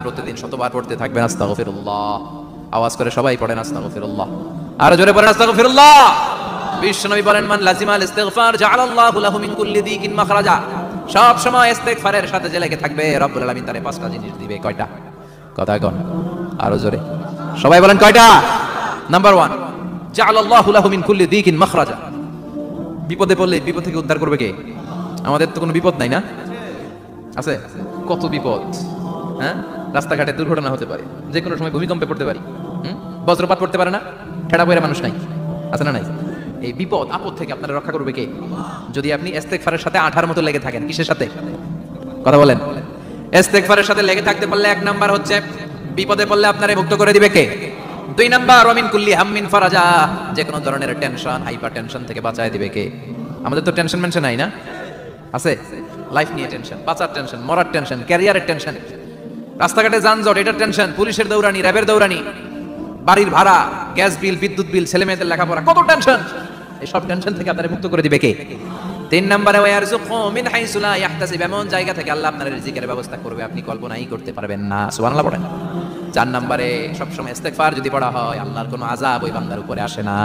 প্রতিদিন শতবার পড়তে থাকবেন আস্তাগফিরুল্লাহ। আওয়াজ করে সবাই পড়েন আস্তাগফিরুল্লাহ, আরো জোরে পড়েন আস্তাগফিরুল্লাহ। বিশ্বনবী বলেন, মান লাজিমাল ইস্তিগফার জাআলাল্লাহু লাহু মিন কুল্লি দিকিন মাখরাজা। সব সময় ইস্তিগফারের সাথে যে লেগে থাকবে রব্বুল আলামিন তারে পাঁচটা জিনিস দিবে। কয়টা? কথা কোন? আরো জোরে সবাই বলেন কয়টা? নাম্বার 1, জাআলাল্লাহু লাহু মিন কুল্লি দিকিন মাখরাজা। বিপদে পড়লে বিপদ থেকে উদ্ধার করবে কে? আমাদের তো কোনো বিপদ নাই না? আছে? কত বিপদ, হ্যাঁ? রাস্তাঘাটে দুর্ঘটনা হতে পারে, যে কোনো সময় ভূমিকম্পে পড়তে পারি, বজ্রপাত পড়তে পারে না, ঠেড়া বইরা মানুষ নাই, আছে না নাই? এই বিপদ আপদ থেকে আপনারা রক্ষা করবে কে? যদি আপনি ইস্তেগফারের সাথে আঠার মতো লেগে থাকেন। কিসের সাথে? কথা বলেন। ইস্তেগফারের সাথে লেগে থাকতে পারলে 1 নাম্বার হচ্ছে বিপদে পড়লে আপনারে মুক্ত করে দিবে কে? 2 নাম্বার ওয়া মিন কুল্লি হাম্মিন ফারাজা। যে কোনো ধরনের টেনশন, হাইপার টেনশন থেকে বাঁচায় দিবে কে? আমাদের তো টেনশন মেনশন নাই না? আছে? লাইফ নিয়ে টেনশন, বাঁচার টেনশন, মরার টেনশন, ক্যারিয়ারের টেনশন, রাস্তাঘাটে যানজট, এটার টেনশন, পুলিশের দৌড়ানি, র্যাবের দৌড়ানি, বাড়ির ভাড়া, গ্যাস বিল, বিদ্যুৎ বিল, ছেলে মেয়েদের লেখাপড়া, কত টেনশন। এই সব টেনশন থেকে আপনারা মুক্ত করে দিবে কে? 3 নম্বরে ওয়ারযুকু মিন হাইসু লা ইয়াহতাসিব। এমন জায়গা থেকে আল্লাহ আপনার রিজিকের ব্যবস্থা করবে আপনি কল্পনাই করতে পারবেন না। সুবহানাল্লাহ পড়েন। 4 নম্বরে সবসময় ইস্তেগফার যদি পড়া হয় আল্লাহর কোনো আযাব ওই বান্দার উপরে আসে না।